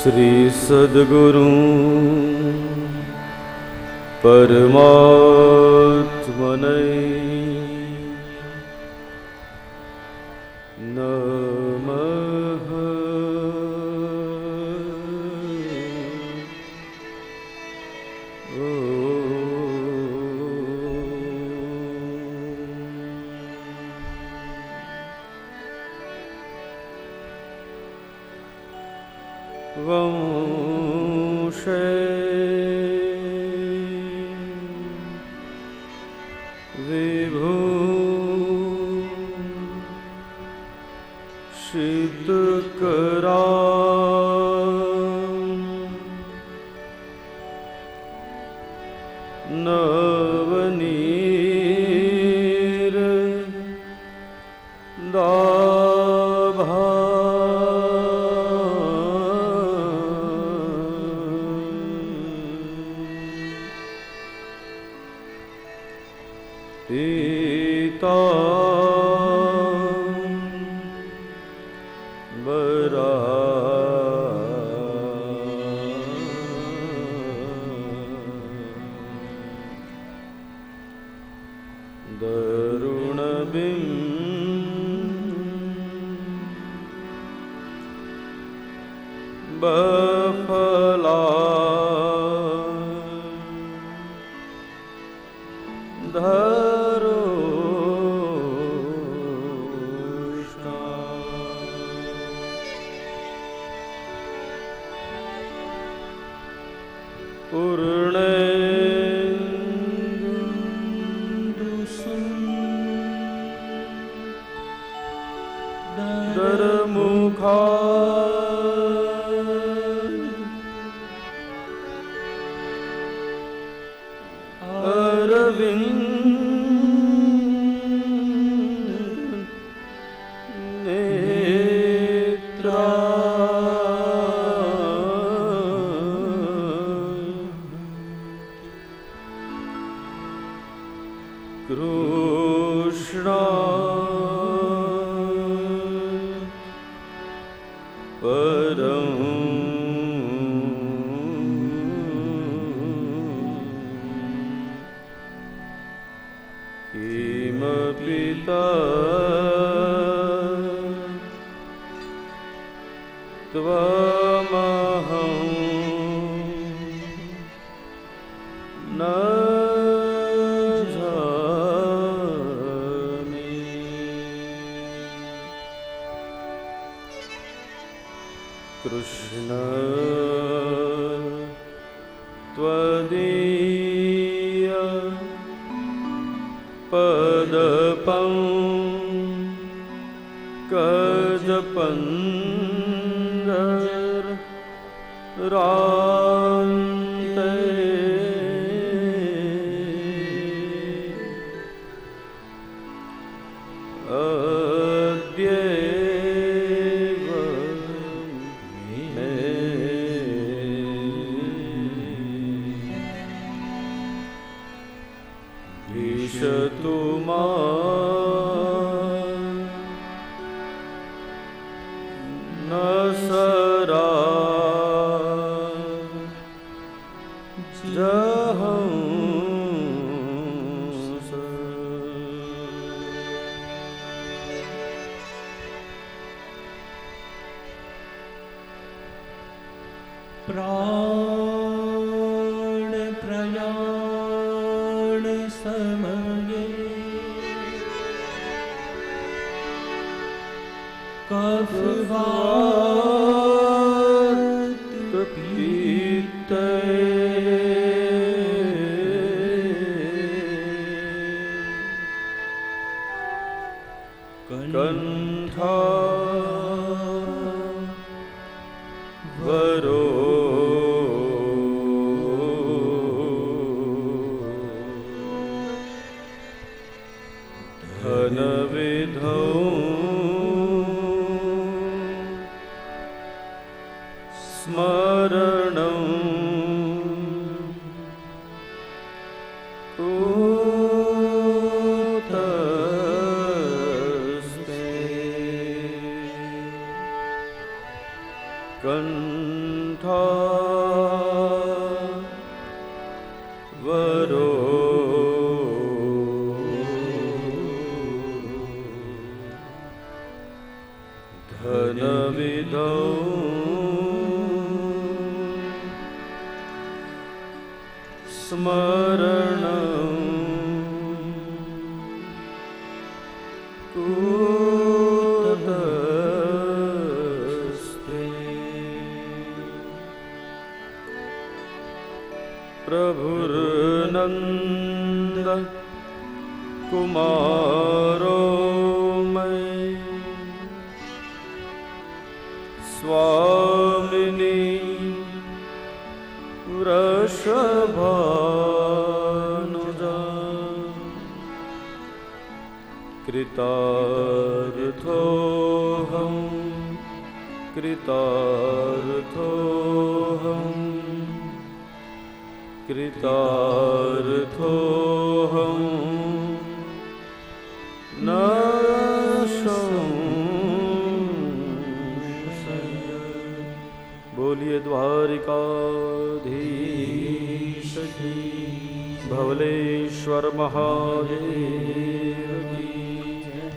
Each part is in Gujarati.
श्री सद्गुरु परमात्मने नमः। वंशे विभूषितकरा नवनीरदाभा पीताम्बरा दरुणबिम्बफला धरोष्टा पूर्णेन्दुसुन्दरमुखा नेत्रा कृष्णा परं किमपि त्वमहं न जाने। कृष्ण त्वदीय पदपङ्कजपन्दरान्ते अद्यैव मे दिशतु मां न सरा जहंस। प्राण प्रयाण समये कफवात पीते कंठा वरो धनविधौ स्मरणं कुतस्ते। वरो धनविदौ स्मरणं कुतस्ते प्रभुर्नन्द कुमारो मयि स्वामिनी वृषभानुजा कृतार्थोऽहं कृतार्थोऽहं कृतार्थोऽहं न बोलिए द्वारिकाधीश की भवलेश्वर महादेव की जय।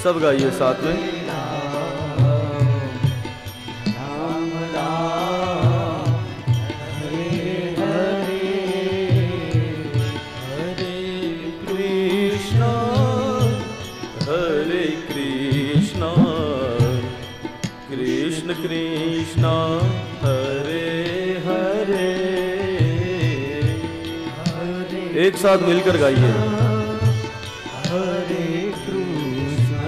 सब गाइए साथ में। कृष्ण कृष्ण हरे हरे, एक साथ मिलकर गाइए। हरे कृष्ण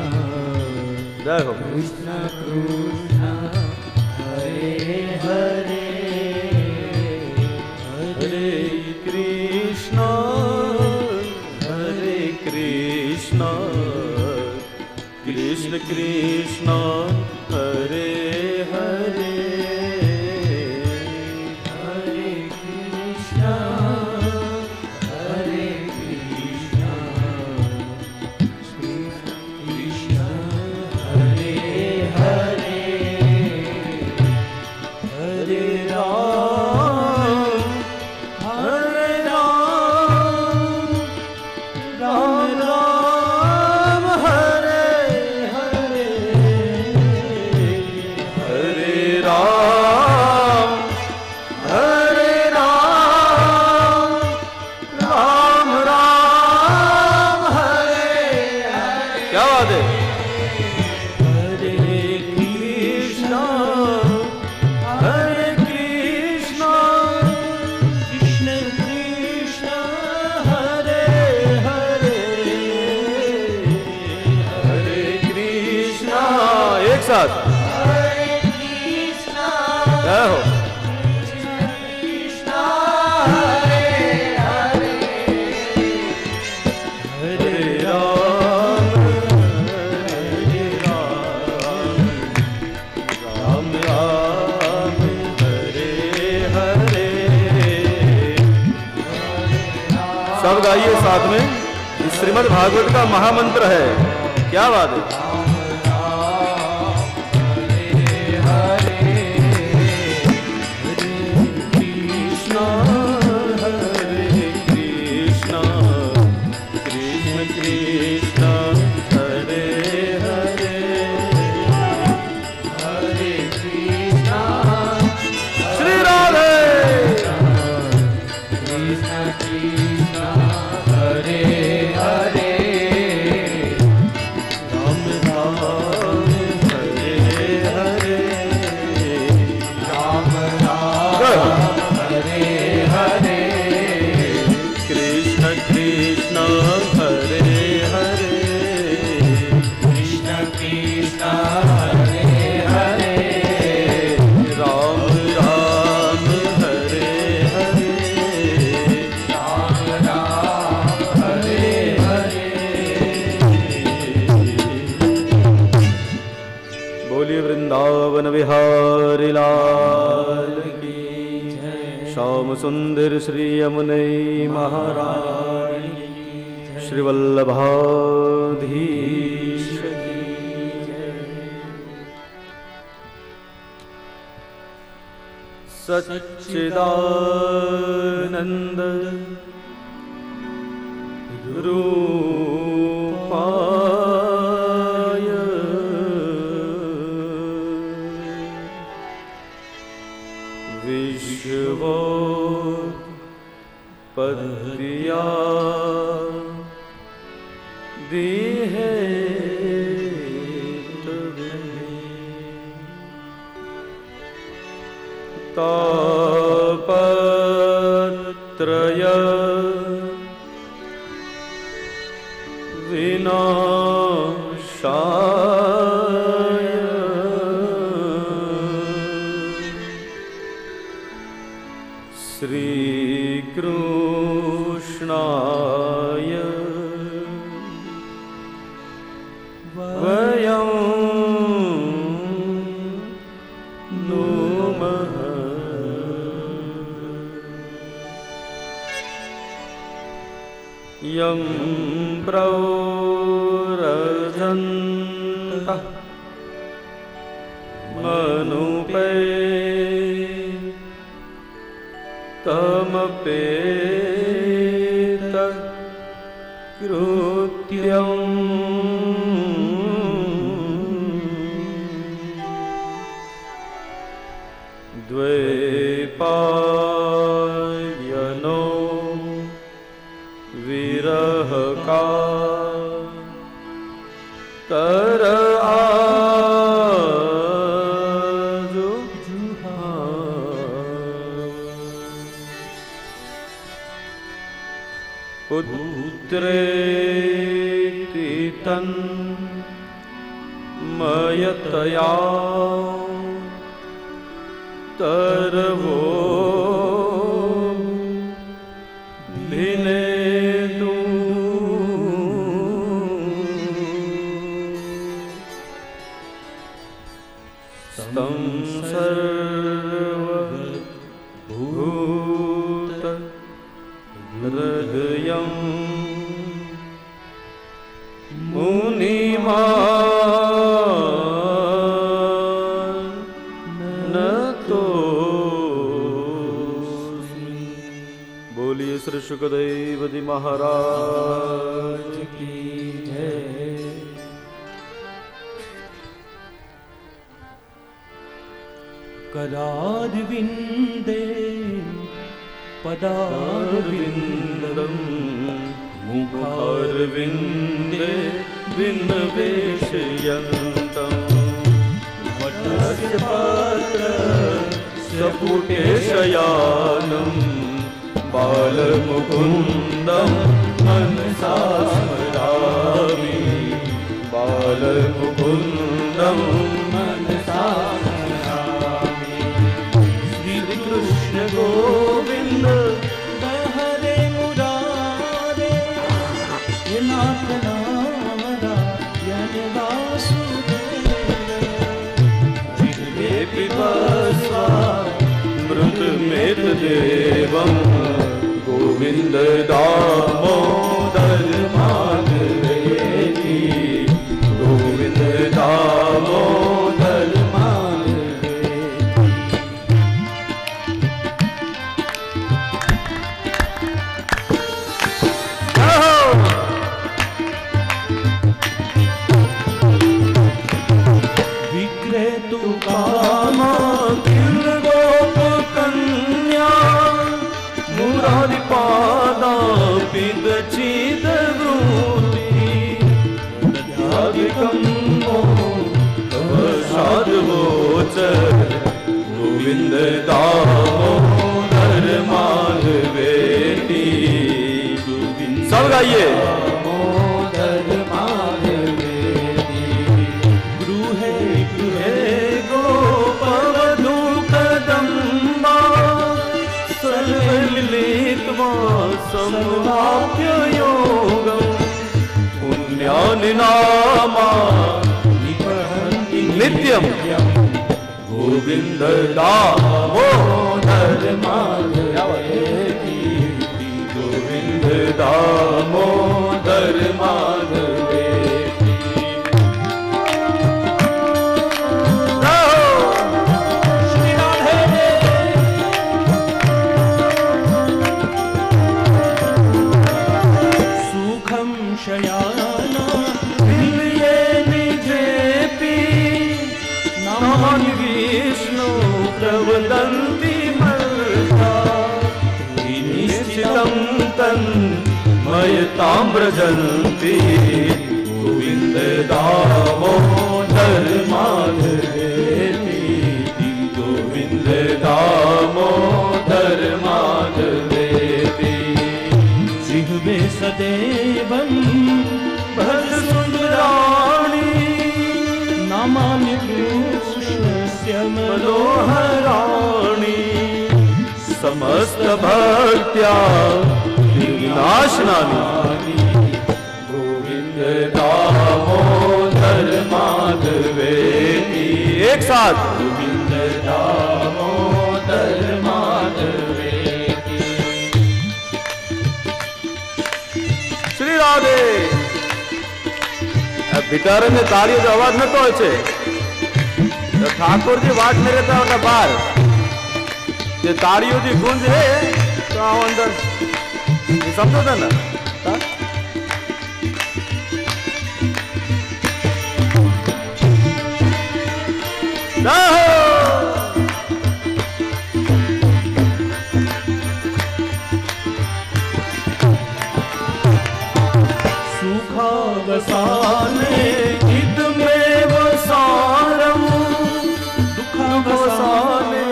जय हो। कृष्ण कृष्ण हरे हरे, हरे कृष्ण कृष्ण कृष्ण हरे हरे, हरे कृष्ण कृष्ण हरे हरे, हरे राम राम राम हरे हरे, हरे राम राम राम हरे हरे। क्या बात है। हरे कृष्ण कृष्ण कृष्ण हरे हरे, हरे कृष्ण एक साथ हरे कृष्ण जय हो। कृष्ण हरे हरे, हरे राम राम राम हरे हरे। सब गाइए साथ में। इस श्रीमद् भागवत का महामंत्र है। क्या बात है। श्री वृंदावन बिहारी लाल की जय। श्याम सुंदर श्री यमुने महाराज श्री वल्लभाधीश की जय। सच्चिदानंद रूपाय विश्वोत्पत्त्या देहे तापत्रय विनाशाय श्रीकृष्णाय वयं नमः। यं प्रव्रजन्तः मनुपे तमपेत कृत्यम् द्वैपायनो विरह का तर आजो पुत्रेति तन्मयतया तरवो भिनेतु तं सर्वभूत हृदयं मुनिमा श्री शुकदेव जी महाराज की जय। करारविंदे पदारविंदं मुखारविंदे विन्वेशयन्तं वटस्य पात्र सपुटे शयानं बालमुकुन्दं मनसा स्मरामि। बालमुकुन्दं मनसा स्मरामि। श्रीकृष्ण गोविन्द हरे मुरारे ये नाथ नारायण वासुदेव जिह्वे पिबस्वा मृतमेतदेवं गोविन्द दामोदर माधवेति। गोविन्द दामोदर माधवेति। विक्रेतु कामा किल गोप कन्या मुरारिपादापिदचिदवृत्ति दध्यादिकं वो साधवोचर गोविन्द दामोदर माधवेति। सब गाइए। दामोदर माधवेति। गृहे गृहे गोपवधू कदम्बा सर्वलिलित्वा समवाप्य योगम् पुण्यानि नामा नित्यं नित्यम गोविंद दामोदर माधवेति गोविंद दामोदर माधवेति। श्री राधे सुखम शयाना नमामि विष्णु प्रवदन्ति मर्ता निश्चितं तन्मयतां व्रजन्ति गोविन्द दामोदर माधवेति गोविन्द दामोदर माधवेति। जिह्वे सदैवं भद्रसुन्दराणि नमामि कृष्णस्य मनोहराणि समस्त भक्त्या विनाशनानि गोविंद दामोदर माधवेति। एक साथ गोविंद दामोदर माधवेति। श्री राधे भिटारे ने ताड़ियों जो अवाज नतो हो छे तो ठाकुर जी वाट में रहता होता बार जे ताड़ियों जी गूंज है तो आओ अंदर ये समझो था ना सुखावसाने इत में वसारम दुखावसाने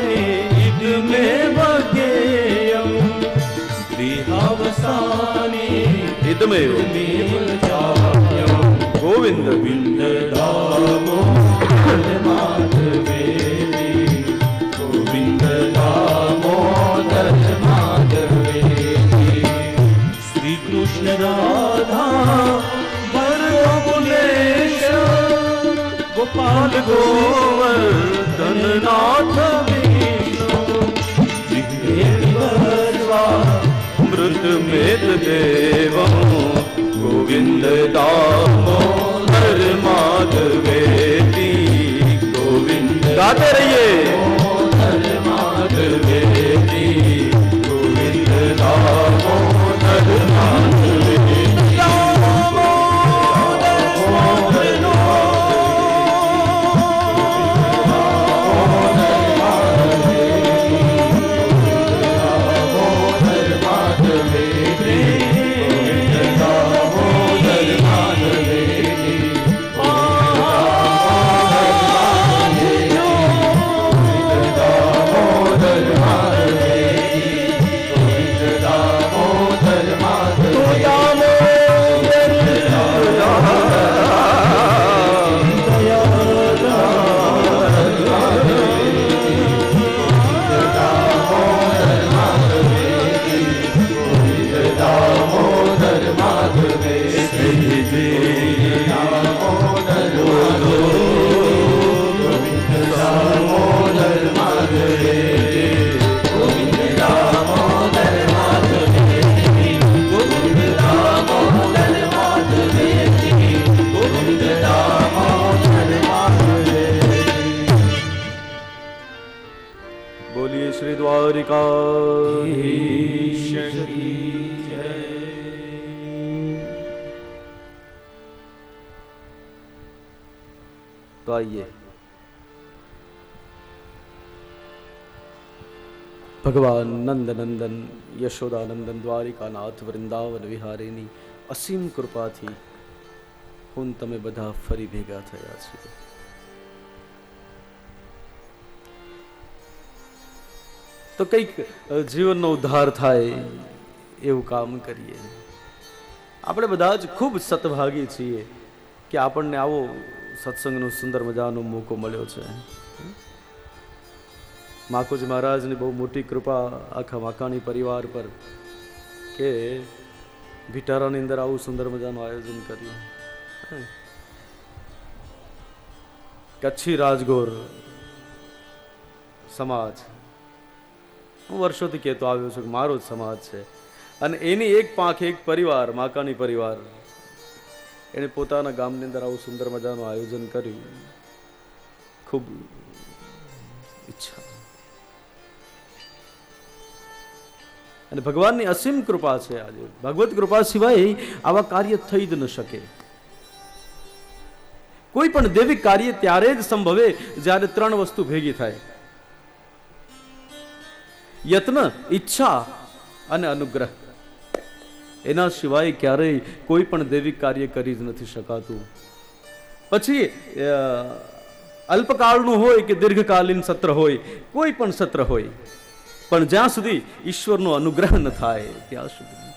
इत में वगेयम देहावसाने इत में गोविंद गोविंद दामोदर माधवेति गोविंद दामोदर माधवेति। श्री कृष्ण राधा गोपाल गोवर्धन नाथ विष्णु मृत मेत देवं गोविंद दामोदर माधवेति गोविंद गाते रहिए माधवेति गोविंद दामोदर माधवेति। बोलिए श्री द्वारिकाधीश की जय। तो आइए भगवान नंद नंदन यशोदानंदन द्वारिकानाथ वृंदावन विहारिणी असीम कृपाथी હું તમે બધા ફરી ભેગા થયા છે। તો કંઈક જીવનનો ઉદ્ધાર થાય એવું કામ કરીએ। આપણે બધા જ ખૂબ સતભાગી છીએ કે આપણને આવો સત્સંગનો સુંદર મજાનો મોકો મળ્યો છે। માખોજી મહારાજની બહુ મોટી કૃપા આખા વાંકાણી પરિવાર પર કે ભીટારાની અંદર આવું સુંદર મજાનું આયોજન કર્યું। કચ્છી રાજગોર સમાજ હું વર્ષોથી કહેતો આવ્યો છું કે મારો જ સમાજ છે, અને એની એક પાંખ, એક પરિવાર, માકાની પરિવાર, એને પોતાના ગામની અંદર આવું સુંદર મજાનું આયોજન કર્યું. ખૂબ ઈચ્છા અને ભગવાનની અસીમ કૃપા છે. આજે ભગવત કૃપા સિવાય આવા કાર્ય થઈ જ ન શકે. કોઈ પણ દૈવિક કાર્ય ત્યારે જ સંભવે જ્યારે ત્રણ વસ્તુ ભેગી થાય: યત્ન, ઈચ્છા અને અનુગ્રહ. એના સિવાય ક્યારેય કોઈ પણ દૈવિક કાર્ય કરી જ નથી શકાતું. પછી અલ્પકાળનું હોય કે દીર્ઘકાલીન સત્ર હોય, કોઈ પણ સત્ર હોય, પણ જ્યાં સુધી ઈશ્વરનો અનુગ્રહ ન થાય ત્યાં સુધી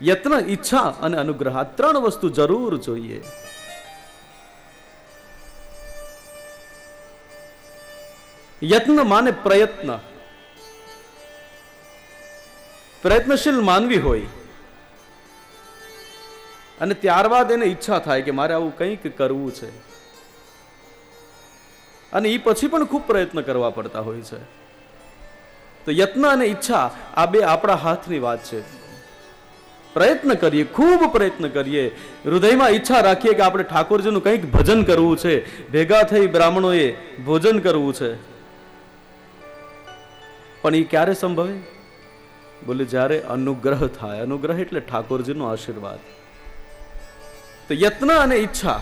યત્ન, ઈચ્છા અને અનુગ્રહ, આ ત્રણ વસ્તુ જરૂર જોઈએ. યત્ન માને પ્રયત્ન. પ્રયત્નશીલ માનવી હોય અને ત્યારબાદ એને ઈચ્છા થાય કે મારે આવું કંઈક કરવું છે, અને એ પછી પણ ખૂબ પ્રયત્ન કરવા પડતા હોય છે. તો યત્ન અને ઈચ્છા આ બે આપણા હાથની વાત છે. પ્રયત્ન કરીએ, ખૂબ પ્રયત્ન કરીએ, હૃદયમાં ઈચ્છા રાખીએ કે આપણે ઠાકોરજીનું કંઈક ભજન કરવું છે, ભેગા થઈ બ્રાહ્મણોએ ભોજન કરવું છે. પણ એ ક્યારે સંભવે? બોલે જ્યારે અનુગ્રહ થાય. અનુગ્રહ એટલે ઠાકોરજીનો આશીર્વાદ. તો યત્ન અને ઈચ્છા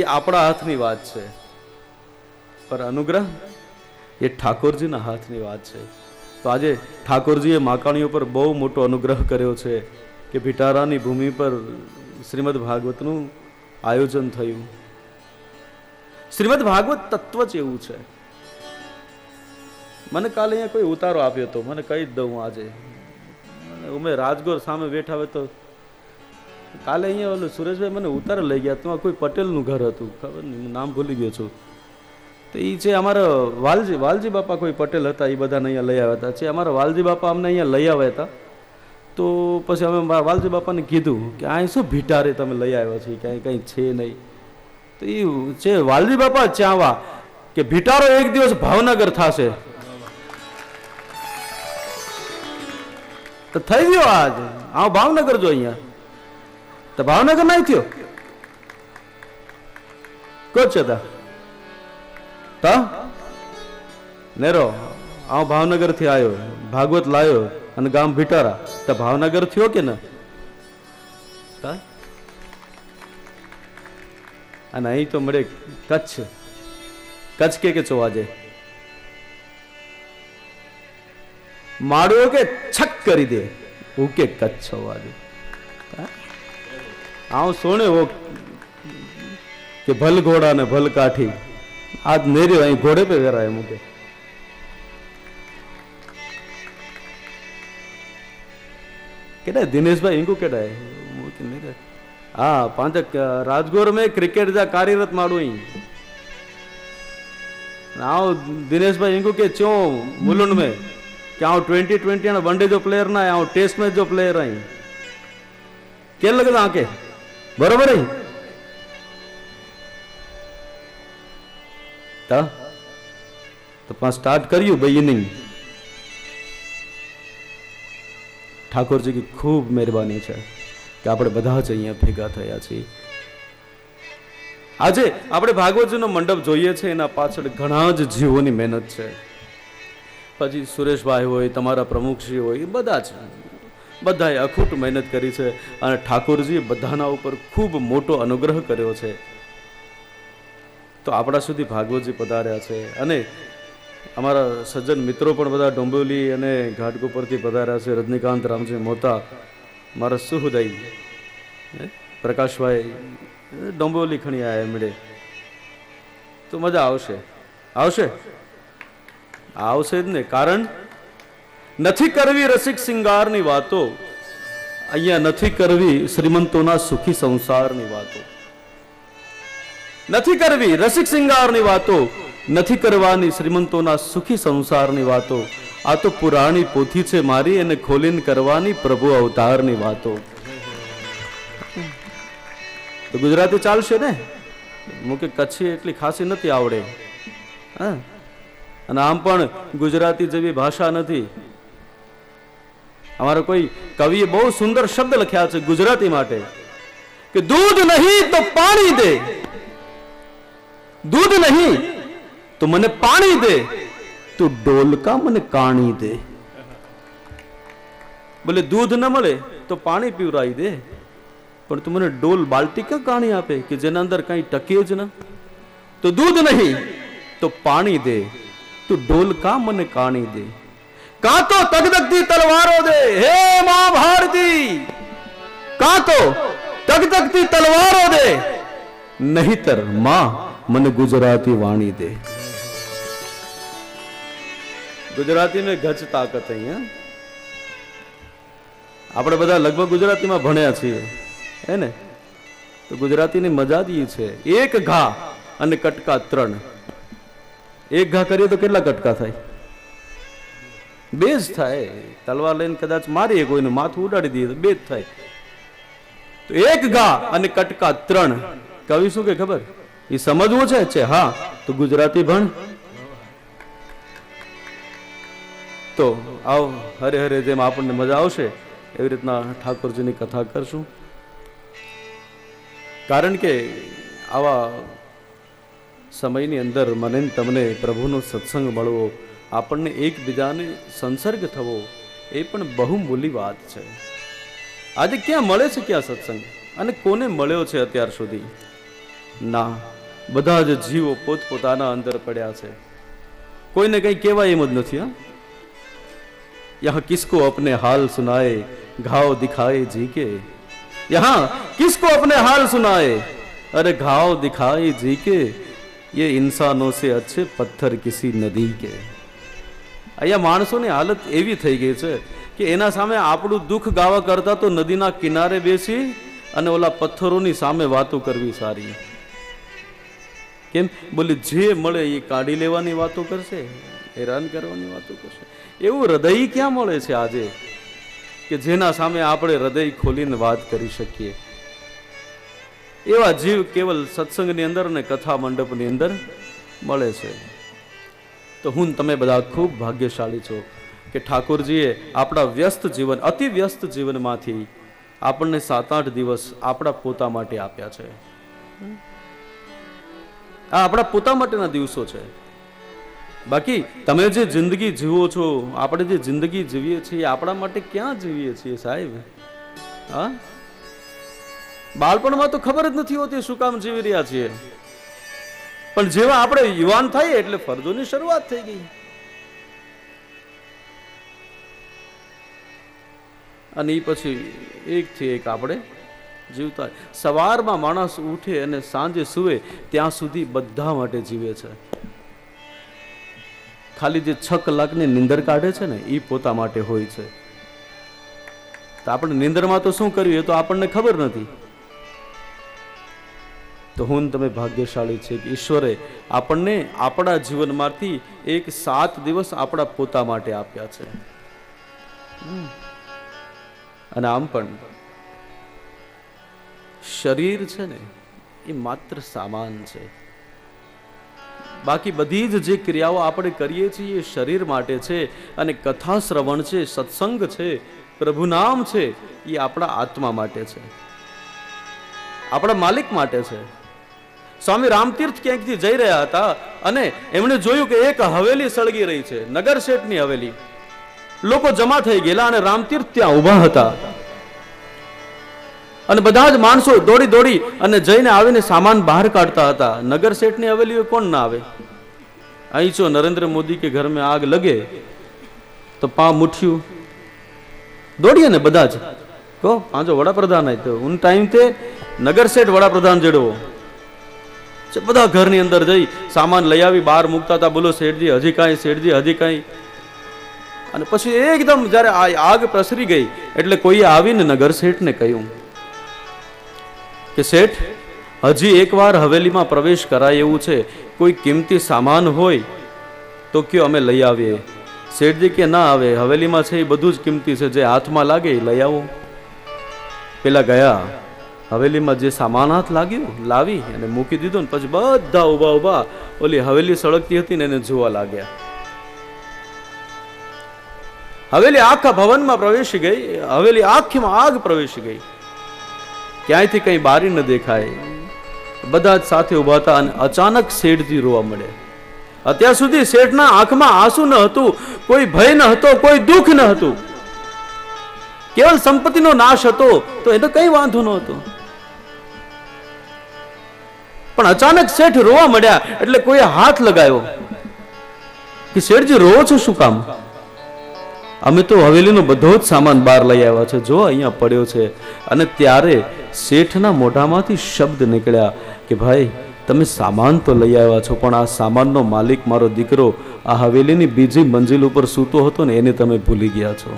એ આપણા હાથની વાત છે, પર અનુગ્રહ એ ઠાકોરજીના હાથની વાત છે. તો આજે ઠાકોરજીએ માકાણીઓ પર બહુ મોટો અનુગ્રહ કર્યો છે કે ભીટારાની ભૂમિ પર શ્રીમદ ભાગવતનું આયોજન થયું. શ્રીમદ ભાગવત તત્વ જ એવું છે. મને કાલે અહીંયા કોઈ ઉતારો આપ્યો હતો, મને કહી જ દઉં આજે. અમે રાજગોર સામે બેઠા હોય તો કાલે અહીંયા ઓલું સુરેશભાઈ મને ઉતારો લઈ ગયા. તો કોઈ પટેલનું ઘર હતું, ખબર નહીં, નામ ભૂલી ગયો છું. તો એ છે અમારા વાલજી બાપા કોઈ પટેલ હતા, એ બધાને અહીંયા લઈ આવ્યા હતા. છે અમારા વાલજી બાપા અમને અહીંયા લઈ આવ્યા હતા. તો પછી અમે વાલજી બાપાને કીધું કે અહીં શું ભીટારે તમે લઈ આવ્યા છો, કાંઈ કંઈ છે નહીં. તો એ છે વાલજી બાપા ચાવા કે ભીટારો એક દિવસ ભાવનગર થશે. તો થઈ ગયો આજ આ ભાવનગર જો અહીંયા. તો ભાવનગર નહીં થયો કોચ હતા નેરો આ ભાવનગર થી આવ્યો, ભાગવત લાયો અને ગામ ભીટારા. તો ભાવનગર થયો કે ના? અને અહીં તો મળે કચ્છ. કચ્છ કે ચોવાજે माड़ो के छक करी दे उके कच्छ वाले आओ सोने वो कि भल घोड़ा ने भल काठी आज मेरे वहीं घोड़े पे गया है मुझे केड़ा दिनेश भाई इनको केड़ा है हाँ पांच राजगोर में क्रिकेट जा कार्यरत माड़ो ही आओ दिनेश भाई इनको के चो मुलुंड में क्या 2020 वनडे जो प्लेयर ना है टेस्ट मैच जो प्लेयर आई क्या लगता आके बरोबर है तो पांच स्टार्ट करियो भाई इनिंग. ठाकुर जी की खूब मेहरबानी है कि આપણે બધા જ અહીંયા ભેગા થયા છીએ. આજે આપણે ભાગવતજીનો મંડપ જોઈએ છે, એના પાછળ ઘણા જ જીવોની મહેનત છે. પછી સુરેશભાઈ હોય, તમારા પ્રમુખશ્રી હોય, બધાએ અખૂટ મહેનત કરી છે અને ઠાકોરજીએ બધાના ઉપર ખૂબ મોટો અનુગ્રહ કર્યો છે. તો આપણા સુધી ભાગવતજી પધાર્યા છે અને અમારા સજ્જન મિત્રો પણ બધા ડોંબોલી અને ઘાટકોપરથી પધાર્યા છે. રજનીકાંત રામજી મોતા, મારા સુહૃદય પ્રકાશભાઈ ડોંબોલી ખણી આયા મળે. તો મજા આવશે આવશે જ ને. કારણ નથી કરવી રસિક સિંગારની વાતો, અહીંયા નથી કરવી શ્રીમંતોના સુખી સંસારની વાતો. નથી કરવી રસિક સિંગારની વાતો, નથી કરવાની શ્રીમંતોના સુખી સંસારની વાતો. આ તો પુરાણી પોથી છે મારી, એને ખોલીને કરવાની પ્રભુ અવતારની વાતો. તો ગુજરાતી ચાલશે ને? મુકે કચ્છી એટલી ખાસી નથી આવડે, હા, અને આમ પણ ગુજરાતી જેવી ભાષા નથી. અમારો કોઈ કવિએ બહુ સુંદર શબ્દ લખ્યા છે ગુજરાતી માટે કે દૂધ નહીં તો પાણી દે, દૂધ નહીં તો મને પાણી દે, તું ડોલકા મને કાણી દે. બોલે દૂધ ન મળે તો પાણી પીવરાઈ દે, પણ તું મને ડોલ બાલ્ટી ક્યાં કાણી આપે કે જેના અંદર કઈ ટકે જ ના. તો દૂધ નહીં તો પાણી દે, તું ડોલકા મને કાણી દે. કાં તો તગતગતી તલવારો દે હે મા ભારતી, કાં તો તગતગતી તલવારો દે, નહીતર માં મને ગુજરાતી વાણી દે. ગુજરાતી में ગજ તાકત અહીંયા. આપણે બધા લગભગ ગુજરાતીમાં ભણ્યા છીએ હે ને, તો ગુજરાતીની મજા જ ઈ છે. એક ઘા અને કટકા 3. એક ઘા કરીએ તો કેટલા કટકા થાય? 2 જ થાય. તલવાર લઈને કદાચ મારીએ કોઈનું માથું ઉડાડી દઈએ તો 2 જ થાય. તો એક ઘા અને કટકા 3. કવિ શું કે ખબર? એ સમજવું છે હા તો ગુજરાતી ભણ. તો આવો હરે હરે જેમ આપણને મજા આવશે એવી રીતના ઠાકોરજીની કથા કરશું. કારણ કે આવા સમયની અંદર મને તમને પ્રભુનો સત્સંગ મળવો, આપણને એકબીજાને સંસર્ગ થવો, એ પણ બહુમૂલ્ય વાત છે. આજે ક્યાં મળે છે ક્યાં સત્સંગ, અને કોને મળ્યો છે અત્યાર સુધી? ના, બધા જ જીવો પોતપોતાના અંદર પડ્યા છે. કોઈને કઈ કહેવાય એમ જ નથી. હા, यहाँ किसको अपने हाल सुनाए घाव दिखाए जी के, यहाँ किसको अपने हाल सुनाए अरे घाव दिखाए जी के, ये इंसानों से अच्छे पत्थर किसी नदी के. અહીંયા માણસોની હાલત એવી થઈ ગઈ છે કે એના સામે આપણું દુઃખ ગાવા કરતા તો નદીના કિનારે બેસી અને ઓલા પથ્થરોની સામે વાતો કરવી સારી. કેમ? બોલે જે મળે એ કાઢી લેવાની વાતો કરશે, હેરાન કરવાની વાતો કરશે. એવું હૃદય ક્યાં મળે છે આજે કે જેના સામે આપણે હૃદય ખોલીને વાત કરી શકીએ? એવા જીવ કેવલ સત્સંગની અંદર અને કથા મંડપની અંદર મળે છે. તો હું તમે બધા ખૂબ ભાગ્યશાળી છો કે ઠાકોરજીએ આપણા વ્યસ્ત જીવન, અતિ વ્યસ્ત જીવનમાંથી આપણને 7-8 દિવસ આપણા પોતા માટે આપ્યા છે. આ આપણા પોતા માટેના દિવસો છે. બાકી તમે જે જિંદગી જીવો છો, આપણે જે જિંદગી જીવીએ છીએ આપણા માટે ક્યાં જીવીએ છીએ સાહેબ? હા, બાળપણમાં તો ખબર જ નથી હોતી શું કામ જીવી રહ્યા છીએ, પણ જેવા આપણે યુવાન થઈએ એટલે ફરજોની શરૂઆત થઈ ગઈ. અને એ પછી એકથી એક આપણે જીવતા. સવારમાં માણસ ઉઠે અને સાંજે સુવે ત્યાં સુધી બધા માટે જીવે છે. ખાલી જે 6 કલાકની નીંદર કાઢે છે ને એ પોતા માટે હોય છે. તો આપણે નીંદરમાં તો શું કર્યું એ તો આપણને ખબર નથી. તો હું તમે ભાગ્યશાળી છે કે ઈશ્વરે આપણને આપણા જીવનમાંથી એક 7 દિવસ આપણા પોતા માટે આપ્યા છે. અને આમ પણ શરીર છે ને એ માત્ર સામાન છે. બાકી બધી જ જે ક્રિયાઓ આપણે કરીએ છીએ એ શરીર માટે છે. અને કથા શ્રવણ છે, સત્સંગ છે, પ્રભુ નામ છે, એ આપણા આત્મા માટે છે, આપણા માલિક માટે છે. સ્વામી રામતીર્થ ક્યાંકથી જઈ રહ્યા હતા અને એમણે જોયું કે એક હવેલી સળગી રહી છે, નગર શેઠની હવેલી. લોકો જમા થઈ ગયેલા અને રામતીર્થ ત્યાં ઊભા હતા. અને બધા જ માણસો દોડી દોડી અને જઈને આવીને સામાન બહાર કાઢતા હતા. નગર શેઠની હવેલી કોણ ના આવે? અહીં જો નરેન્દ્ર મોદી કે ઘર में આગ લગે તો પા મુઠ્યું દોડીએ ને બધા જ. કહો પાંચો વડાપ્રધાન આય તો ઉન ટાઈમ તે નગર શેઠ વડાપ્રધાન જેડવો બધા ઘરની અંદર જઈ સામાન લઈ આવી બહાર મૂકતા હતા. બોલો શેઠજી હજી કાંઈ, શેઠજી હજી કાંઈ. અને પછી એકદમ જયારે આગ પ્રસરી ગઈ એટલે કોઈએ આવીને નગર શેઠને કહ્યું કે શેઠ હજી એકવાર હવેલીમાં પ્રવેશ કરાય એવું છે, કોઈ કિંમતી સામાન હોય તો કયો અમે લઈ આવીએ. શેઠજી કે ના આવે, હવેલીમાં છે એ બધું જ કિંમતી છે, જે હાથમાં લાગે એ લઈ આવો. પેલા ગયા હવેલીમાં જે સામાન હાથ લાગ્યું લાવી અને મૂકી દીધો ને પછી બધા ઊભા ઊભા ઓલી હવેલી સળગતી હતી ને એને જોવા લાગ્યા. હવેલી આખા ભવનમાં પ્રવેશી ગઈ, હવેલી આખીમાં આગ પ્રવેશી ગઈ, ક્યાંયથી કઈ બારી ન દેખાય. બધા જ સાથે ઉભા હતા અને અચાનક શેઠજી રોવા મળ્યા. અત્યાર સુધી શેઠના આંખમાં આંસુ ન હતું, કોઈ ભય ન હતો, કોઈ દુઃખ ન હતું, કેવલ સંપત્તિનો નાશ હતો તો એનો કઈ વાંધો ન હતો. પણ અચાનક શેઠ રોવા મળ્યા એટલે કોઈ હાથ લગાવ્યો કે શેઠજી રોવો છો શું કામ? અમે તો હવેલીનો બધો જ સામાન બહાર લઈ આવ્યા છે, જો અહીંયા પડ્યો છે. અને ત્યારે શેઠના મોઢામાંથી શબ્દ નીકળ્યા કે ભાઈ તમે સામાન તો લઈ આવ્યા છો, પણ આ સામાનનો માલિક મારો દીકરો આ હવેલીની બીજી મંજિલ ઉપર સૂતો હતો ને એને તમે ભૂલી ગયા છો.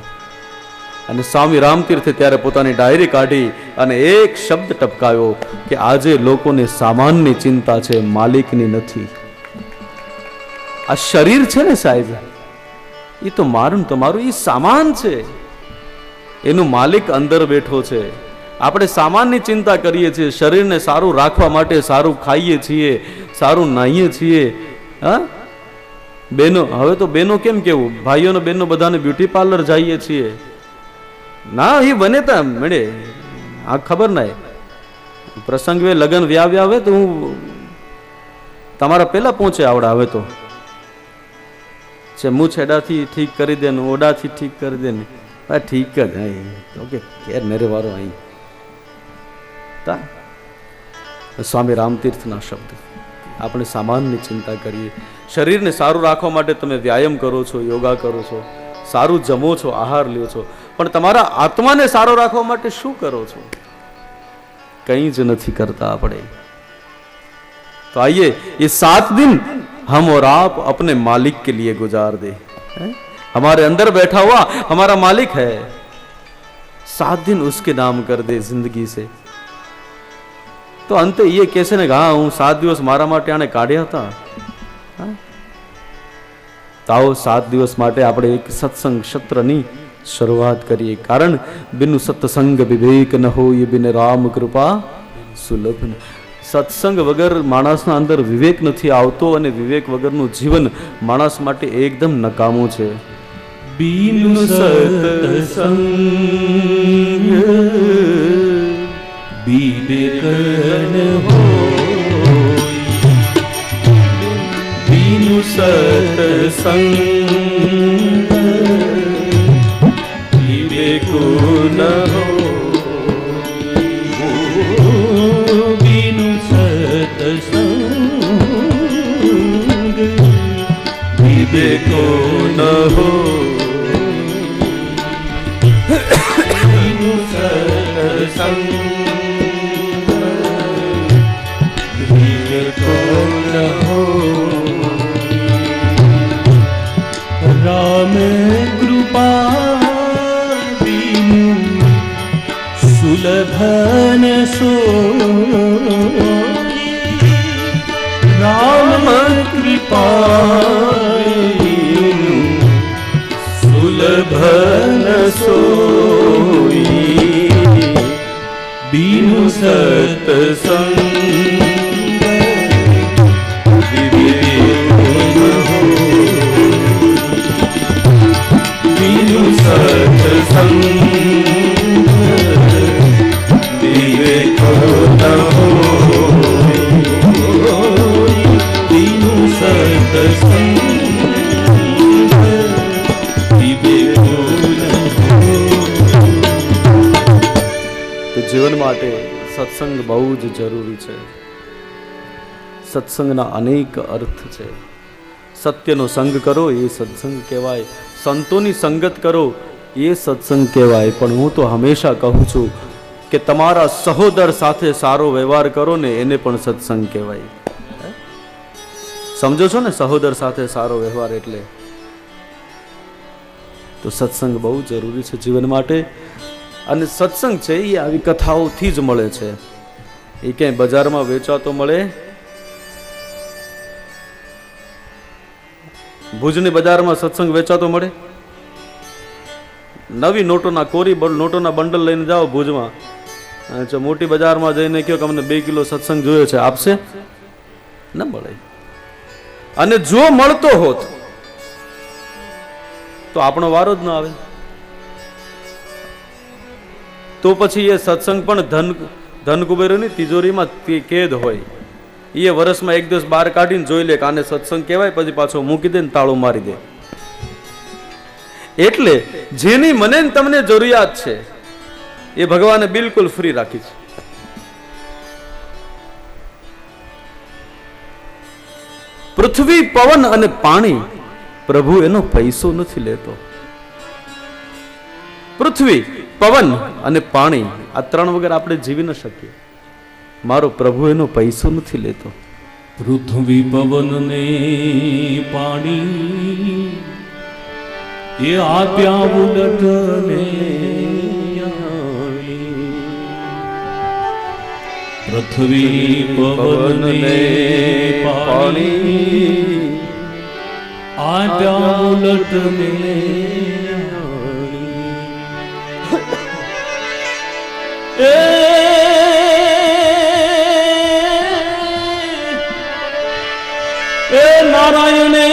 અને સ્વામી રામતીર્થે ત્યારે પોતાની ડાયરી કાઢી અને એક શબ્દ ટપકાવ્યો કે આજે લોકોને સામાનની ચિંતા છે, માલિકની નથી. આ શરીર છે ને સાહેબ, એ તો મારું તમારું એ સામાન છે, એનું માલિક અંદર બેઠો છે. આપણે સામાનની ચિંતા કરીએ છીએ, શરીરને સારું રાખવા માટે સારું ખાઈએ છીએ, સારું નાહીએ છીએ. હા બેનો, હવે તો બેનો કેમ કેવું, ભાઈઓનો બેનો બધાને બ્યુટી પાર્લર જઈએ છીએ. ના એ બને તા મળે આ ખબર ના પ્રસંગ વે લગન વ્યાવ્યા આવે તો હું તમારા પેલા પહોંચે આવડા. હવે તો છે મું છેડાથી ઠીક કરી દે ને ઓડાથી ઠીક કરી દે ને ઠીક જ ઓકે કેર મેરે વારો અહીં તા. સ્વામી રામતીર્થના શબ્દ. આપણે સામાનની ચિંતા કરીએ, શરીરને સારું રાખવા માટે તમે વ્યાયામ કરો છો, યોગા કરો છો, સારું જમો છો, આહાર લ્યો છો, પણ તમારા આત્માને સારો રાખવા માટે શું કરો છો? કંઈ જ નથી કરતા આપણે. तो आइए ये 7 दिन हम और आप अपने मालिक के लिए गुजार दे. हमारे अंदर बैठा हुआ हमारा मालिक है, 7 दिन उसके नाम कर दे जिंदगी से. तो अंत ये कैसे ने कहा हूं 7 દિવસ મારા માટે આને કાઢ્યા હતા. તાઓ 7 દિવસ માટે આપણે એક સત્સંગ ક્ષેત્રની શરૂઆત કરીએ. કારણ બિન સત્સંગ વિવેક ન હોય, બિન રામ કૃપા સુલભ. સત્સંગ વગર માણસના અંદર વિવેક નથી આવતો અને વિવેક વગરનું જીવન માણસ માટે એકદમ નકામું છે. બીનુ સત્સંગ વિવેક ન હોય, બીનુ સત્સંગ વિવેક ન હોય, બીનુ સત્સંગ વિવેક ન હોય, બીનુ સત્સંગ વિવેક ન હોય. રામ કૃપા બીનુ સુલભન સોઈ, રામ કૃપા સુલભન સોઈ, બીનુ સત્સંગ વિવેક ન હોય, બીનુ સત્સંગ વિવેક ન હોય, બીનુ સત્સંગ વિવેક ન હોય. તો જીવન માટે સત્સંગ બહુ જ જરૂરી છે. સત્સંગના અનેક અર્થ છે. સત્યનો સંગ કરો એ સત્સંગ કહેવાય, સંતોની સંગત કરો એ સત્સંગ કહેવાય. પણ હું તો હંમેશા કહું છું કે તમારા સહોદર સાથે સારો વ્યવહાર કરો ને એને પણ સત્સંગ કહેવાય. સમજો છો ને સહોદર સાથે સારો વ્યવહાર એટલે? તો સત્સંગ બહુ જરૂરી છે જીવન માટે. અને સત્સંગ છે એ આવી કથાઓથી જ મળે છે. એ ક્યાંય બજારમાં વેચાતો મળે? ભુજની બજારમાં સત્સંગ વેચાતો મળે? નવી નોટોના કોરી નોટોના બંડલ લઈને જાઓ ભુજમાં, જો મોટી બજારમાં જઈને કહો કે અમને 2 કિલો સત્સંગ જોયો છે, આપશે? ન મળે. અને જો મળતો હોત તો આપણો વારો જ ન આવે. તો પછી એ સત્સંગ પણ ધન કુબેરોની તિજોરીમાં કેદ હોય. એ વર્ષમાં એક દિવસ બહાર કાઢીને જોઈ લે કે આને સત્સંગ કહેવાય, પછી પાછો મૂકી દે ને તાળું મારી દે. એટલે જેની મને ને તમને જરૂરિયાત છે એ ભગવાને બિલકુલ ફ્રી રાખી છે. પૃથ્વી, પવન અને પાણી, પ્રભુ એનો પૈસો નથી લેતો. પૃથ્વી, પવન અને પાણી, આ 3 વગર આપણે જીવી ન શકીએ. મારો પ્રભુ એનો પૈસો નથી લેતો. પૃથ્વી, પવન ને પાણી એ આપ્યા ઉલટ ને પૃથ્વી, પવન ને પાણી આપ્યા ઉલટ ને એ નારાયણે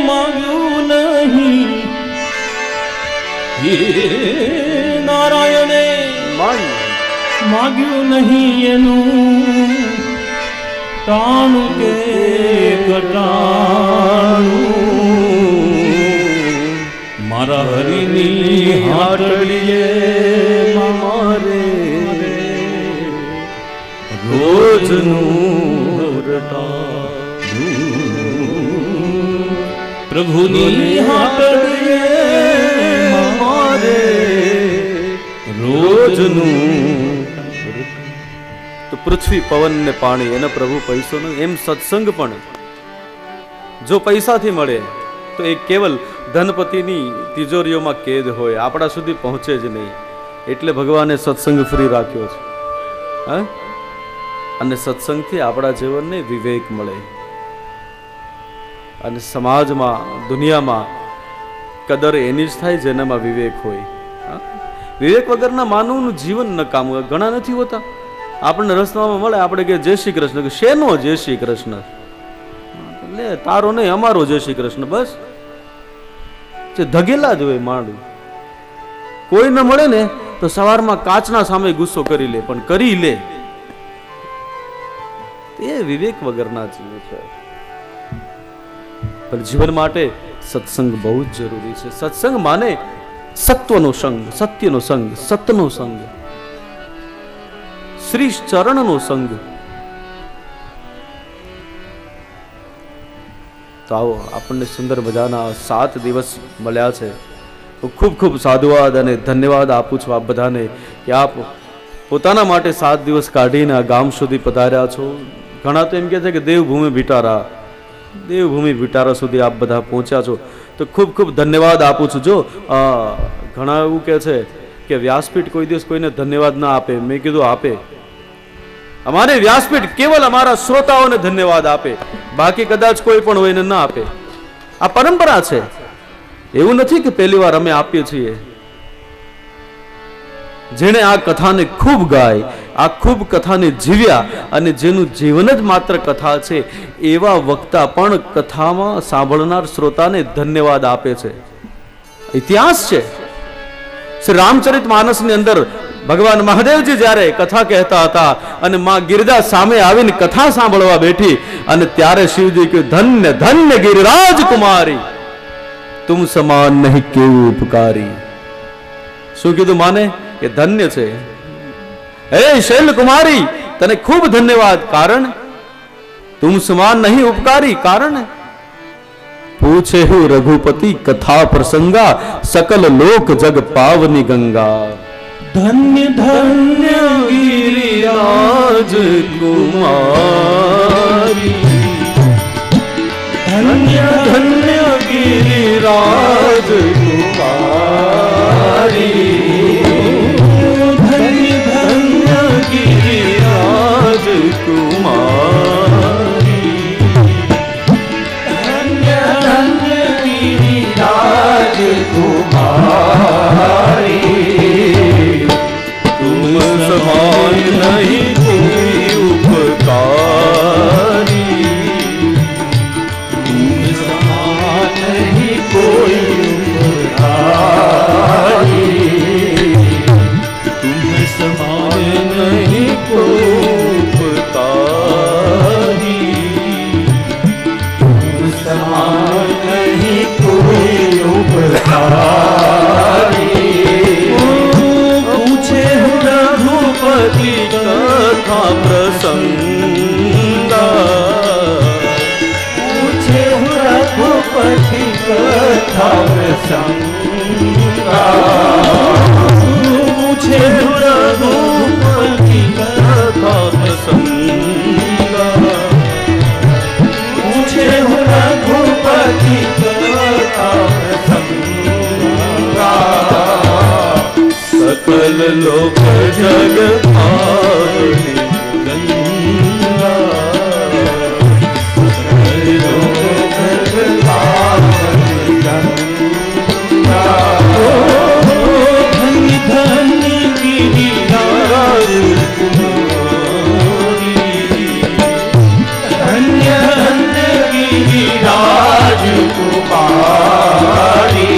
માગ્યું નહીં, નારાયણે માગ્યું નહીં એનું ટાણું કે ઘટાણું. મારા હરિની હાટડીએ મારે રોજનું રટાણું. પ્રભુની હાટડીએ મારે રોજનું. તો પૃથ્વી, પવન ને પાણી એને પ્રભુ પૈસો નહીં. એમ સત્સંગ પણ જો પૈસાથી મળે તો એ કેવલ ધનપતિની તિજોરીઓમાં કેદ હોય, આપણા સુધી પહોંચે જ નહીં. એટલે ભગવાને સત્સંગ ફ્રી રાખ્યો છે. હા, અને સત્સંગથી આપણા જીવનને વિવેક મળે. અને સમાજમાં, દુનિયામાં કદર એની જ થાય જેનામાં વિવેક હોય. વિવેક વગરના માનવનું જીવન નકામું. ઘણા નથી હોતા, આપણને રસ્તામાં મળે, આપણે કે જય શ્રી કૃષ્ણ, કે શેનો જય શ્રી કૃષ્ણ? લે તારો નહીં, અમારો જય શ્રી કૃષ્ણ. બસ જે ધગેલા જ હોય માંડું. કોઈ ન મળે ને તો સવારમાં કાચના સામે ગુસ્સો કરી લે, પણ કરી લે. એ વિવેક વગરના જીવ છે. પણ જીવન માટે સત્સંગ બહુ જ જરૂરી છે. સત્સંગ માને સત્વનો સંગ, સત્યનો સંગ, સતનો સંગ, શ્રી ચરણનો સંગ. તો આવો, આપણને સુંદર મજાના 7 દિવસ મળ્યા છે. હું ખૂબ ખૂબ સાધુવાદ અને ધન્યવાદ આપું છું આપ બધાને કે આપ પોતાના માટે 7 દિવસ કાઢીને આ ગામ સુધી પધાર્યા છો. ઘણા તો એમ કહે છે કે દેવભૂમિ ભીટારા, દેવભૂમિ ભીટારા સુધી આપ બધા પહોંચ્યા છો, તો ખૂબ ખૂબ ધન્યવાદ આપું છું. જો ઘણા એવું કહે છે કે વ્યાસપીઠ કોઈ દિવસ કોઈને ધન્યવાદ ના આપે. મેં કીધું આપે. અમારે વ્યાસપીઠ કેવલ અમારા શ્રોતાઓને ધન્યવાદ આપે, બાકી કદાચ કોઈ પણ હોય ને ના આપે. આ પરંપરા છે. એવું નથી કે પહેલી વાર અમે આપીએ છીએ. જેણે આ કથાને ખૂબ ગાય, આ ખૂબ કથાને જીવ્યા અને જેનું જીવન જ માત્ર કથા છે, એવા વક્તા પણ કથામાં સાંભળનાર શ્રોતાને ધન્યવાદ આપે છે. ઇતિહાસ છે. શ્રી રામચરિત માનસની અંદર ભગવાન મહાદેવજી જ્યારે કથા કહેતા હતા અને માં ગિરજા સામે આવીને કથા સાંભળવા બેઠી, અને ત્યારે શિવજી કહ્યું, ધન્ય ધન્ય ગિરિરાજ કુમારી, તુમ સમાન નહીં કેવું ઉપકારી. શું કીધું માને? કે ધન્ય છે. હે શૈલ કુમારી, તને ખૂબ ધન્યવાદ. કારણ તુમ સમાન નહીં ઉપકારી. કારણ પૂછે હું રઘુપતિ કથા પ્રસંગા, સકલ લોક જગ પાવની ગંગા. ધન્ય ધન્ય ગિરિરાજ કુમારી, ધન્ય ધન્ય ગિરિરાજ કુમારી, ધન્ય ધન્ય ગિરિરાજ કુમારી, ધન્ય ધન્ય ગિરિરાજ કુમારી. तुम सकल लोक जग पावनी गंगा सकल लोक जग पावनी गंगा धन्य धन्य गिरिराज कुमारी धन्य धन्य गिरिराज कुमारी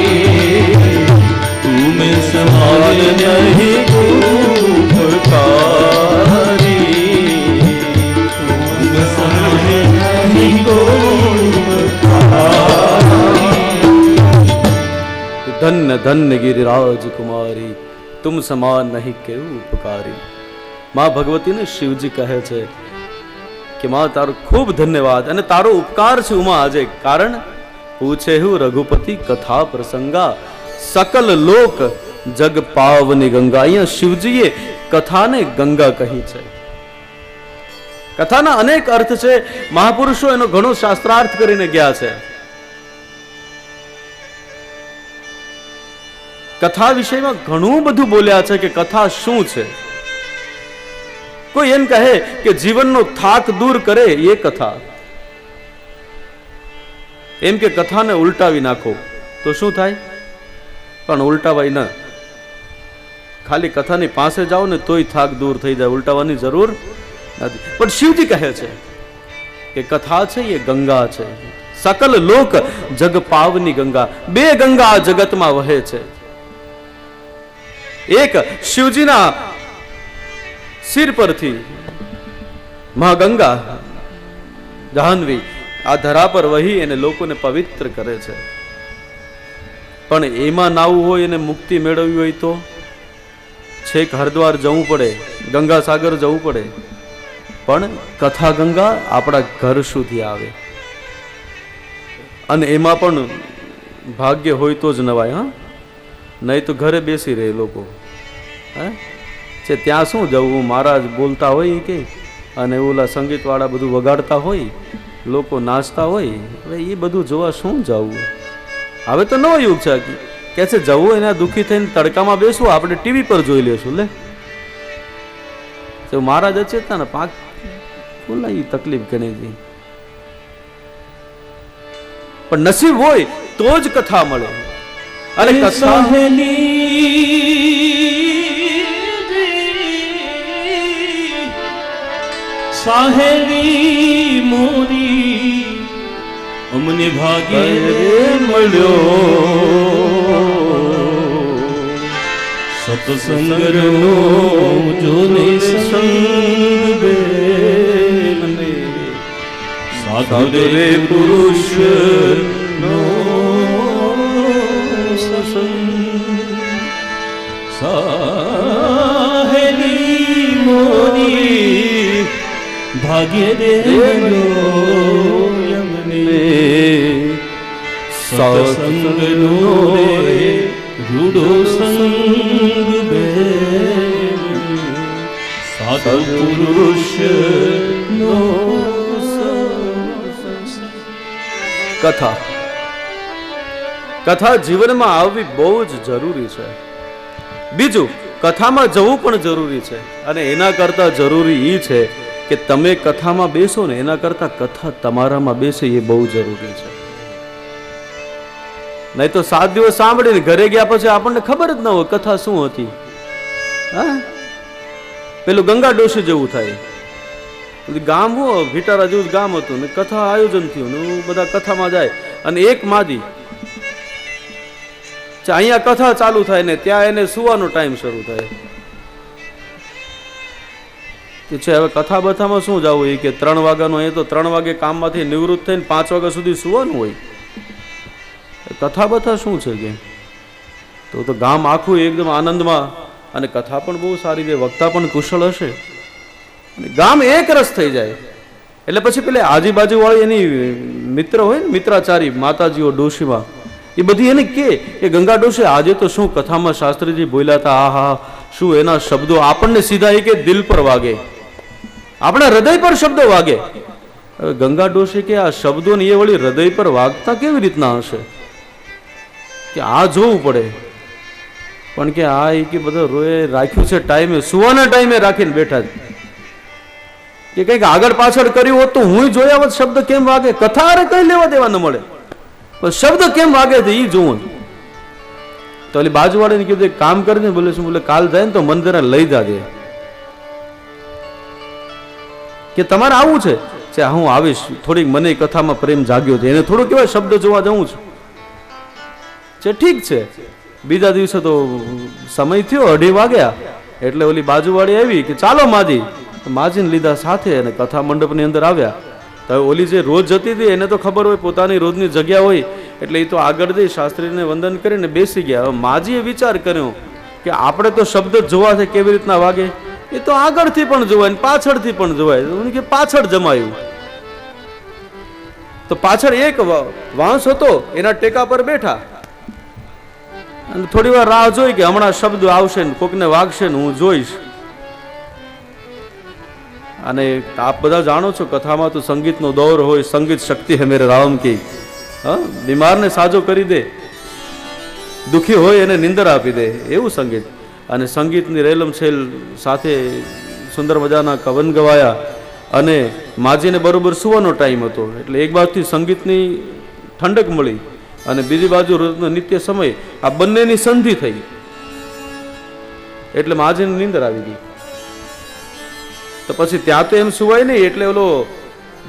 तुम समान नहीं उपकारी तुम समान नहीं धन्य धन्य गिरिराज कुमारी तुम સમાન નહીં કેવું ઉપકારી. માં ભગવતીને શિવજી કહે છે કે માં તારો ખૂબ ધન્યવાદ અને તારો ઉપકાર છે ઉમા આજે. કારણ પૂછે હું રઘુપતિ કથા પ્રસંગા સકલ લોક જગ પાવની ગંગા. અહીંયા શિવજીએ કથાને ગંગા કહી છે. કથાના અનેક અર્થ છે. મહાપુરુષો એનો ઘણો શાસ્ત્રાર્થ કરીને ગયા છે. કથા વિષયમાં ઘણું બધું બોલ્યા છે કે કથા શું છે. કોઈ એમ કહે કે જીવનનો થાક દૂર કરે એ કથા. એમ કે કથાને ઉલટાવી નાખો તો શું થાય? પણ ઉલટાવાય ન. ખાલી કથાની પાસે જાઓ ને તોય થાક દૂર થઈ જાય, ઉલટાવાની જરૂર નથી. પણ શિવજી કહે છે કે કથા છે એ ગંગા છે. સકલ લોક જગ પાવની ગંગા. બે ગંગા આ જગતમાં વહે છે. એક શિવજીના સિર પરથી મા ગંગા જાહ્નવી આ ધરા પર વહી અને લોકોને પવિત્ર કરે છે. પણ એમાં નાવું હોય અને મુક્તિ મેળવવી હોય તો છેક હરિદ્વાર જવું પડે, ગંગા સાગર જવું પડે. પણ કથા ગંગા આપણા ઘર સુધી આવે અને એમાં પણ ભાગ્ય હોય તો જ નવાય. હા, નહીં તો ઘરે બેસી રહે લોકો. હે છે ત્યાં શું જવું? મહારાજ બોલતા હોય કે અને ઓલા સંગીત વાળા બધું વગાડતા હોય, લોકો નાચતા હોય, હવે એ બધું જોવા શું જવું? હવે તો નવો યુગ છે કે છે જવું એના દુઃખી થઈને તડકામાં બેસવું, આપણે ટીવી પર જોઈ લેશું. લે મહારાજ અચેતા ને પાંચ બોલા એ તકલીફ ઘણી હતી. પણ નસીબ હોય તો જ કથા મળે. અને સાહેલી મોરી અમને ભાગે મળ્યો સત્સંગનો જોને સંગ મને સાધુ રે પુરુષ નો સાહેલી મોરી ભાગ્ય દેલો યમને સત્સંગનો રે રૂડો સંગ બે સાધુ પુરુષ નો કથા કથા જીવનમાં આવવી બહુ જ જરૂરી છે. બીજું, કથામાં જવું પણ જરૂરી છે. અને એના કરતા જરૂરી એ છે કે તમે કથામાં બેસો ને એના કરતા કથા તમારામાં બેસે એ બહુ જરૂરી છે. નહીં તો 7 દિવસ સાંભળીને ઘરે ગયા પછી આપણને ખબર જ ન હોય કથા શું હતી. હા, પેલું ગંગા ડોશી જેવું થાય. ગામ હું ભીટારા જેવું ગામ હતું ને કથા આયોજન થયું ને બધા કથામાં જાય અને એક માદી અહીંયા કથા ચાલુ થાય ને ત્યાં એને સુવાનો ટાઈમ શરૂ થાય કે છે હવે કથા બથામાં શું જવું? એ કે 3 વાગ્યાનો એ તો 3 વાગે કામમાંથી નિવૃત્ત થઈને 5 વાગ્યા સુધી સુવાનું હોય. કથા બથા શું છે કે? તો ગામ આખું એકદમ આનંદમાં અને કથા પણ બહુ સારી છે, વક્તા પણ કુશળ હશે અને ગામ એક રસ થઈ જાય. એટલે પછી પેલે આજુબાજુ વાળી એની મિત્ર હોય ને, મિત્રાચારી માતાજીઓ ડોશીમાં, એ બધી એને કે ગંગા ડોશી આજે તો શું કથામાં શાસ્ત્રીજી બોલ્યા હતા, આ હા શું એના શબ્દો આપણને સીધા એ કે દિલ પર વાગે, આપણા હૃદય પર શબ્દો વાગે. હવે ગંગા ડોશી કે આ શબ્દો ને એ વળી હૃદય પર વાગતા કેવી રીતના હશે? કે આ જોવું પડે. પણ કે આ એ કે બધો રોએ રાખ્યું છે ટાઈમે, સુવાના ટાઈમે રાખીને બેઠા છે કે કંઈક આગળ પાછળ કર્યું હોત તો હું જોયા હોત શબ્દ કેમ વાગે. કથા અરે કઈ લેવા દેવા ન મળે, પણ શબ્દ કેમ વાગે છે એ જોવું. તો ઓલી બાજુવાળાને કીધું એક કામ કરીને, બોલે શું, બોલે કાલ જાય ને તો મંદિરે લઈ જાજે. કે તમારે આવું છે? હું આવીશ, થોડીક મને કથામાં પ્રેમ જાગ્યો છે, એને થોડું કેવાય શબ્દ જોવા જવું છે. ઠીક છે. બીજા દિવસે તો સમય થયો 2:30 વાગ્યા, એટલે ઓલી બાજુવાળી આવી કે ચાલો માજી. માજીને લીધા સાથે અને કથા મંડપની અંદર આવ્યા. તો ઓલી જે રોજ જતી હતી એને તો ખબર હોય પોતાની રોજની જગ્યા હોય, એટલે એ તો આગળ જઈ શાસ્ત્રીને વંદન કરીને બેસી ગયા. હવે માજીએ વિચાર કર્યો કે આપણે તો શબ્દ જ જોવા છે, કેવી રીતના વાગે એ તો આગળથી પણ જોવાય ને પાછળથી પણ જોવાય. કે પાછળ જમાયું તો પાછળ એક વાંસ હતો, એના ટેકા પર બેઠા અને થોડી વાર રાહ જોઈ કે હમણાં શબ્દ આવશે ને કોકને વાગશે ને હું જોઈશ. અને આપ બધા જાણો છો કથામાં તો સંગીતનો દોર હોય. સંગીત શક્તિ હે મેરે રામ કી. બીમારને સાજો કરી દે, દુખી હોય એને નિંદર આપી દે, એવું સંગીત. અને સંગીતની રેલમછેલ સાથે સુંદર મજાના કવન ગવાયા. અને માજીને બરોબર સુવાનો ટાઈમ હતો, એટલે એક બાજુથી સંગીતની ઠંડક મળી અને બીજી બાજુ રોજનો નિત્ય સમય, આ બંનેની સંધિ થઈ એટલે માજીને નીંદર આવી ગઈ. તો પછી ત્યાં તો એમ સુવાય નહીં, એટલે ઓલો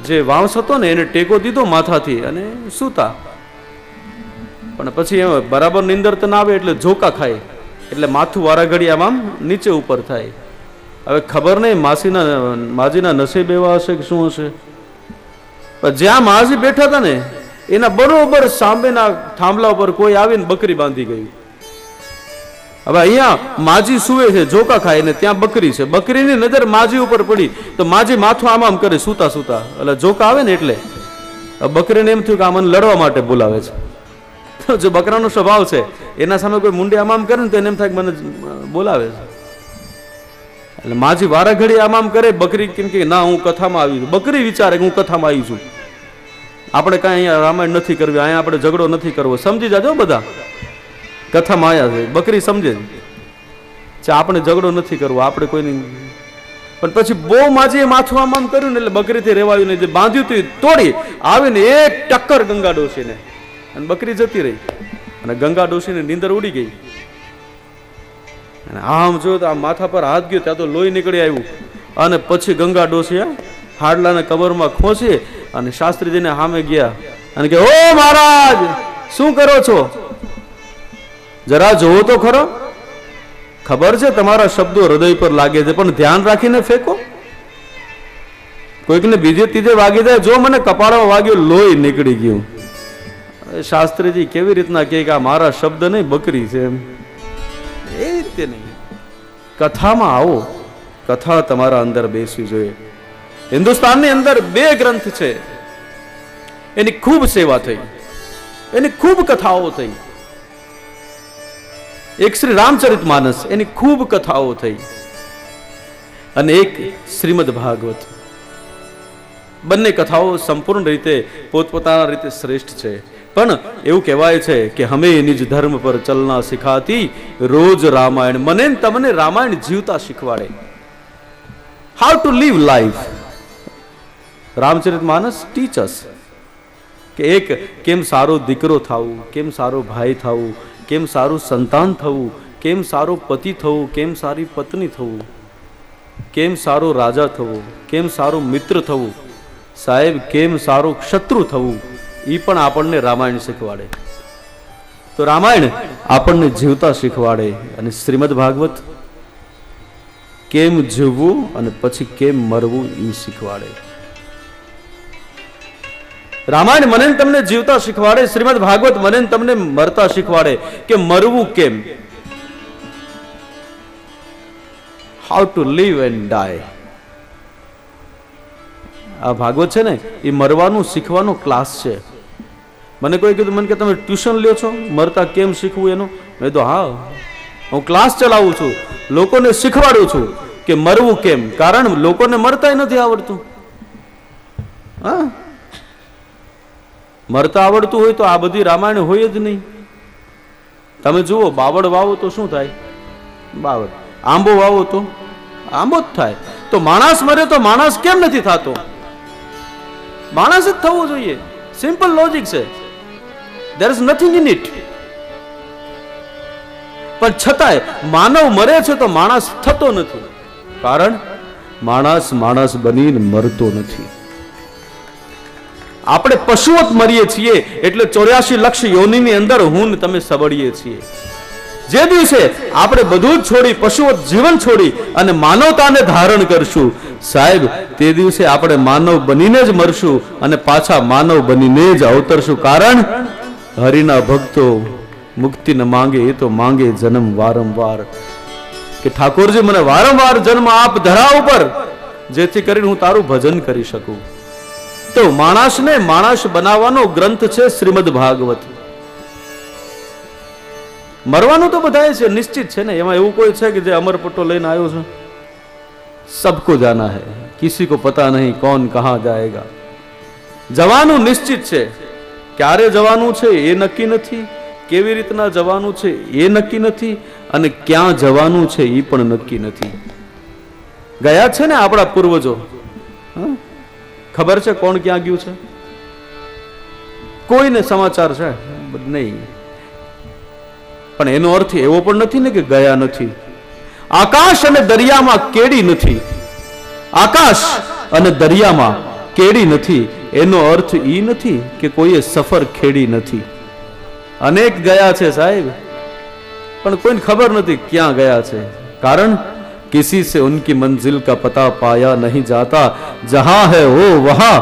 જે વાંસ હતો ને એને ટેકો દીધો માથાથી અને સૂતા. પણ પછી એમ બરાબર નીંદર તો ના આવે એટલે ઝોકા ખાય, એટલે માથું વારા ઘડી આમ નીચે ઉપર થાય. હવે ખબર નહીં માજીના નસીબ એવા હશે કે શું હશે. પણ જ્યાં માજી બેઠા હતા ને એના બરોબર સામેના થાંભલા ઉપર કોઈ આવીને બકરી બાંધી ગયું. હવે અહીંયા માજી સુવે છે, ઝોકા ખાય ને ત્યાં બકરી છે. બકરીની નજર માજી ઉપર પડી તો માજી માથું આમ કરે સૂતા સૂતા, એટલે ઝોકા આવે ને એટલે બકરીને એમ થયું કે આ મને લડવા માટે બોલાવે છે. તો જો બકરાનો સ્વભાવ છે, એના સામે કોઈ મુંડી આમ કરે ને તો એને એમ થાય કે મને બોલાવે છે. એટલે માજી વારા ઘડી આમ કરે, બકરી કેમ કે ના હું કથામાં આવી છું. બકરી વિચારે કે હું કથામાં આવી છું, આપણે કાંઈ અહીંયા રામાયણ નથી કરવી, અહીંયા આપણે ઝઘડો નથી કરવો. સમજી જાજો બધા, કથામાં આવ્યા છે. બકરી સમજે છે આપણે ઝઘડો નથી કરવો, આપણે કોઈની. પણ પછી બહુ માજીએ માથું આમ કર્યું ને એટલે બકરીથી રેવાયું નહીં. જે બાંધ્યું હતું તોડી આવીને એક ટક્કર ગંગા ડોશીને, અને બકરી જતી રહી. અને ગંગા ડોશીને નીંદર ઉડી ગઈ. અને આમ જોયું તો આ માથા પર હાથ ગયો, ત્યાં તો લોહી નીકળી આવ્યું. અને પછી ગંગા ડોશી હાડલાને કબરમાં ખોસી અને શાસ્ત્રીજીને સામે ગયા અને કે ઓ મહારાજ શું કરો છો, જરા જોવો તો ખરો. ખબર છે તમારા શબ્દો હૃદય પર લાગે છે, પણ ધ્યાન રાખીને ફેંકો. કોઈકને બીજે ત્રીજે વાગી જાય, જો મને કપાળમાં વાગ્યું લોહી નીકળી ગયું. શાસ્ત્રીજી કેવી રીતના કે આ મારા શબ્દ નહીં બકરી છે એમ, એ રીતે નહીં. કથામાં આવો, કથા તમારા અંદર બેસવી જોઈએ. હિન્દુસ્તાનની અંદર 2 ગ્રંથ છે, એની ખૂબ સેવા થઈ, એની ખૂબ કથાઓ થઈ. એક શ્રી રામચરિત માનસ, એની ખૂબ કથાઓ થઈ, અને એક શ્રીમદ ભાગવત. બંને કથાઓ સંપૂર્ણ રીતે પોતપોતાના રીતે શ્રેષ્ઠ છે. પણ એવું કહેવાય છે કે હમે નિજ ધર્મ પર ચલના શીખાતી, રોજ રામાયણ મને તમને રામાયણ જીવતા શીખવાડે. How to live life. Ramcharit માનસ ટીચ અસ કે એક કેમ સારો દીકરો થવું, કેમ સારો ભાઈ થવું, કેમ સારું સંતાન થવું, કેમ સારો પતિ થવું, કેમ સારી પત્ની થવું, કેમ સારો રાજા થવું, કેમ સારો મિત્ર થવું, સાહેબ કેમ સારો શત્રુ થવું, એ પણ આપણને રામાયણ શીખવાડે. તો રામાયણ આપણને જીવતા શીખવાડે, અને શ્રીમદ ભાગવત કેમ જીવવું અને પછી કેમ મરવું એ શીખવાડે. રામાયણ મને તમને જીવતા શીખવાડે, શ્રીમદ ભાગવત મને તમને મરતા શીખવાડે કે મરવું કેમ, હાઉ ટુ લીવ એન્ડ ડાય. આ ભાગવત છે ને એ મરવાનું શીખવાનો ક્લાસ છે. મને કોઈ કીધું, મને કે તમે ટ્યુશન લ્યો છો મરતા કેમ શીખવું એનું? મેં તો હા, હું ક્લાસ ચલાવું છું, લોકોને શીખવાડું છું કે મરવું કેમ. કારણ લોકોને મરતાય નથી આવડતું. હા, મરતા આવડતું હોય તો આ બધી રામાયણ હોય જ નહીં. તમે જુઓ, બાવળ વાવો તો શું થાય? બાવળ. આંબો વાવો તો આંબો જ થાય. તો માણસ મરે તો માણસ કેમ નથી થતો? માણસ જ થવો જોઈએ. સિમ્પલ લોજિક છે. there is nothing in it. પણ છતાંય માનવ મરે છે તો માણસ થતો નથી. કારણ માણસ માણસ બનીને મરતો નથી. આપણે પશુવત મરીએ છીએ એટલે 84 લક્ષ યોનિની અંદર હું ને તમે સબડીએ છીએ. જે દિવસે આપણે બધું જ છોડી, પશુવત જીવન છોડી અને માનવતાને ધારણ કરશું સાહેબ, તે દિવસે આપણે માનવ બનીને જ મરશું અને પાછા માનવ બનીને જ અવતરશું. કારણ હરિના ભક્તો મુક્તિ ન માંગે, એ તો માંગે જન્મ વારંવાર. કે ઠાકોરજી મને વારંવાર જન્મ આપ ધરા ઉપર, જેથી કરીને હું તારું ભજન કરી શકું. તો માણસને માણસ બનાવવાનો ગ્રંથ છે શ્રીમદ ભાગવત. મરવાનું તો બધાએ છે, નિશ્ચિત છે ને. એમાં એવું કોઈ છે કે જે અમરપટ્ટો લઈને આવ્યો છે? સબકો જાના હૈ, કિસી કો પતા નહીં કોણ કહાં જાયેગા. જવાનું નિશ્ચિત છે. ક્યારે જવાનું છે એ નક્કી નથી, કેવી રીતના જવાનું છે એ નક્કી નથી, અને ક્યાં જવાનું છે એ પણ નક્કી નથી. ગયા છે ને આપણા પૂર્વજો, ખબર છે કોણ ક્યાં ગયું છે? કોઈને સમાચાર છે નહીં. પણ એનો અર્થ એવો પણ નથી ને કે ગયા નથી. આકાશ અને દરિયામાં કેડી નથી. આકાશ અને દરિયામાં કેડી નથી એનો અર્થ એ નથી કે કોઈએ સફર ખેડી નથી. અનેક ગયા છે સાહેબ, પણ કોઈને ખબર નથી ક્યાં ગયા છે. કારણ किसी से उनकी मंजिल का पता पाया नहीं जाता, जहां है वो वहां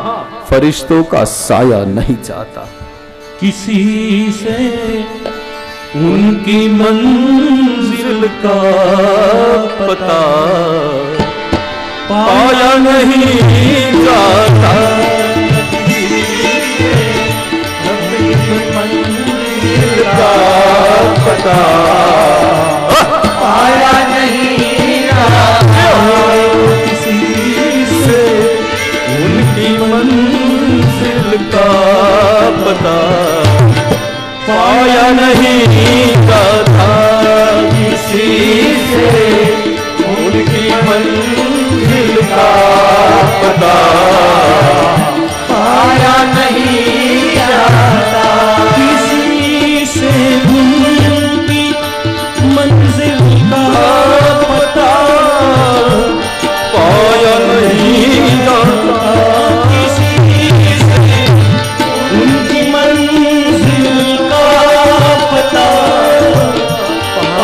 फरिश्तों का साया नहीं जाता. किसी से उनकी मंजिल का पता पाया नहीं जाता, मंजिल का पता पाया नहीं जाता. किसी से उनकी मंजिल का पता पाया नहीं जाता. किसी से उनकी मंजिल का पता पाया नहीं जाता. किसी से उनकी मंजिल का पता पाया नहीं जाता. किसी से उनकी मंजिल का पता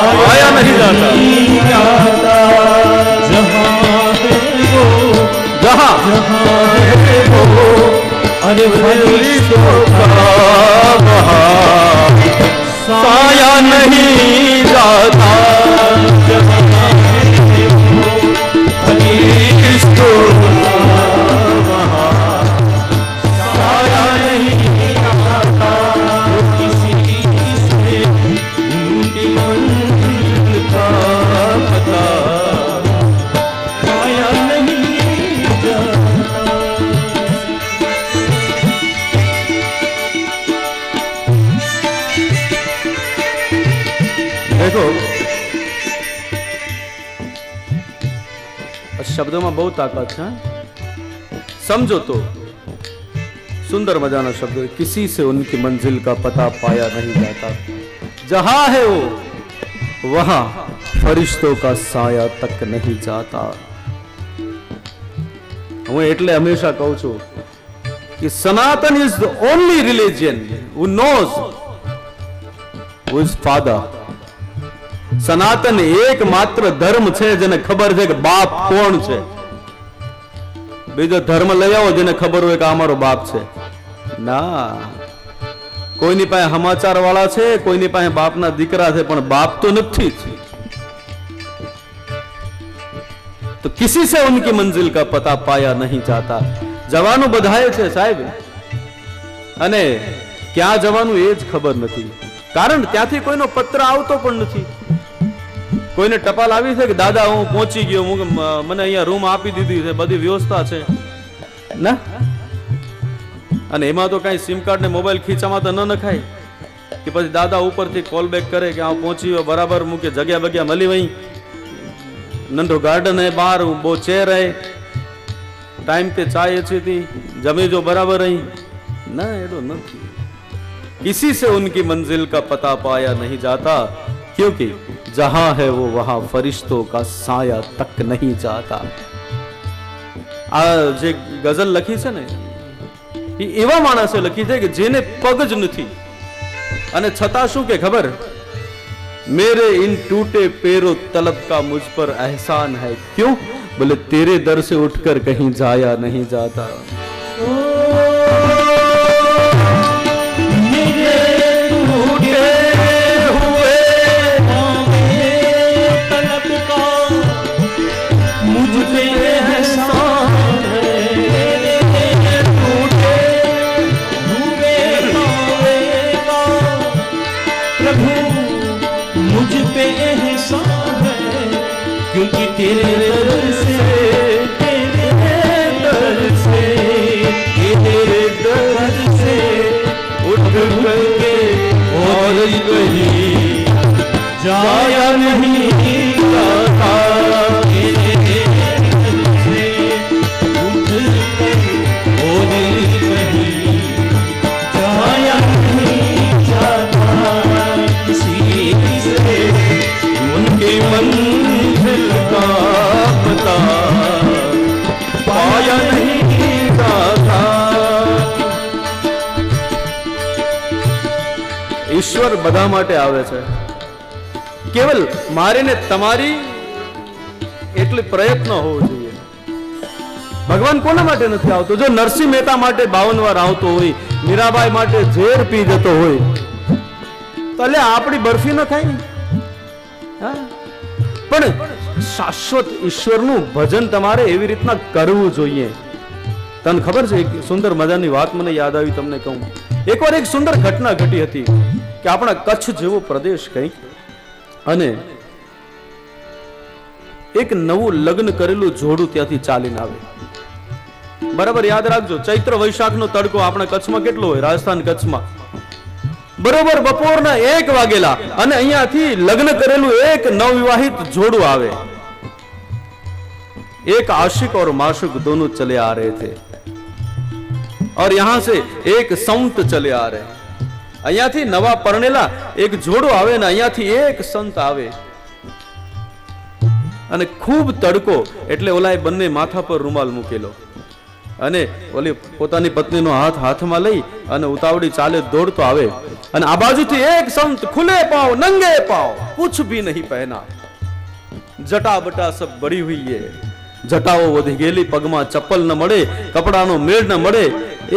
पाया नहीं जाता. जहाँ है वो अरे फरिश्तों का वहाँ साया नहीं जाता. जहाँ है वो फरिश्तों का वहाँ साया नहीं जाता. किसी से उनकी मंजिल का पता पाया नहीं जाता. देखो, શબ્દોમાં બહુ તાકાત છે. સમજો તો સુંદર મજાના શબ્દો. किसी से उनकी मंजिल का पता पाया नहीं जाता, जहां है वो वहां फरिश्तों का साया तक नहीं जाता. હું એટલે હંમેશા કહું છું કે Sanatan is the only religion who knows who is father. સનાતન એકમાત્ર ધર્મ છે જેને ખબર છે કે બાપ કોણ છે. બીજો ધર્મ લઈ આવો જેને ખબર હોય કે આ મારો બાપ છે. ના, કોઈની પાસે સમાચાર વાળા છે, કોઈની પાસે બાપના દીકરા છે, પણ બાપ તો નથી જ. તો કિસી સે ઉનકી મંજિલ કા પતા પાયા નહીં જાતા. જવાનું બધાએ છે સાહેબ, અને ક્યાં જવાનું એ જ ખબર નથી. કારણ ત્યાંથી કોઈનો પત્ર આવતો પણ નથી. કોઈને ટપાલ આવી છે કે દાદા હું પહોંચી ગયો, મને અહીંયા રૂમ આપી દીધી છે, બધી વ્યવસ્થા છે ના. અને એમાં તો કઈ સિમ કાર્ડ ને મોબાઈલ ખીચામાં તો ન નખાય. કે પછી દાદા ઉપરથી કોલ બેક કરે કે આ પહોંચી ગયો બરાબર, મૂકે જગ્યા બગ્યા મળી વઈ, नंढो गार्डन है बाहर, वो चेयर है, टाइम पे चाय अच्छी थी, जमे जो बराबर रही ना, एडो न थी। किसी से उनकी मंजिल का पता पाया नहीं जाता, क्योंकि जहां है वो वहां फरिश्तों का साया तक नहीं जाता। आ जे गजल लखी છે ને એ એવા માણસે લખી છે કે જેને પગ જ નથી, અને છતાં શું કે ખબર, मेरे इन टूटे पैरों तलब का मुझ पर एहसान है, क्यों? बोले तेरे दर से उठकर कहीं जाया नहीं जाता। मेरे टूटे हुए तलब का मुझ पे एहसान है, टूटे हुए का प्रभु मुझ पे एहसान है, क्योंकि तेरे दर से उठ करके और कहीं जाया नहीं जाता, उठ कर और कहीं जाया नहीं जाता, किसी से उनकी मंजिल का पता पाया नहीं जाता। ઈશ્વર બધા માટે આવે છે, કેવલ મારે ને તમારી એટલે પ્રયત્ન હોવો જોઈએ। ભગવાન કોના માટે નથી આવતો? જો નરસિંહ મહેતા માટે 52 વાર આવતો હોય, મીરાબાઈ માટે ઝેર પી જતો હોય, તો એટલે આપણી બરફી ન ખાય? હા, પણ શાશ્વત ઈશ્વરનું ભજન તમારે એવી રીતના કરવું જોઈએ। તને ખબર છે, એક સુંદર મજાની વાત મને યાદ આવી, તમને કહું। એકવાર એક સુંદર ઘટના ઘટી હતી કે આપણા કચ્છ જેવો પ્રદેશ કંઈક, અને એક નવું લગ્ન કરેલું જોડું ત્યાંથી ચાલીને આવે। બરાબર યાદ રાખજો, ચૈત્ર વૈશાખનો તડકો આપણા કચ્છમાં કેટલો હોય, રાજસ્થાન કચ્છમાં બરોબર બપોરના 1 વાગેલા, અને અહીંયાથી લગ્ન કરેલું એક નવવિવાહિત જોડું આવે। एक आशिक और माशुक दोनों चले आ रहे थे, और यहां से एक संत चले आ रहे। અહીંયાથી નવા પરણેલા એક જોડો આવે ને અહીંયાથી એક સંત આવે, અને ખૂબ તડકો એટલે ઓલાએ બંને માથા પર રૂમાલ મૂકેલો, અને ઓલી પોતાની પત્નીનો હાથ હાથમાં લઈ અને ઉતાવળી ચાલે દોડતો આવે, અને આ બાજુથી એક સંત ખુલે પાંવ નંગે पांव, कुछ भी नहीं पहना, जटा बटा सब बड़ी हुई है, जटाओ वधी गेली, पगमा चप्पल न मळे, कपड़ानो मेळ न मळे, ए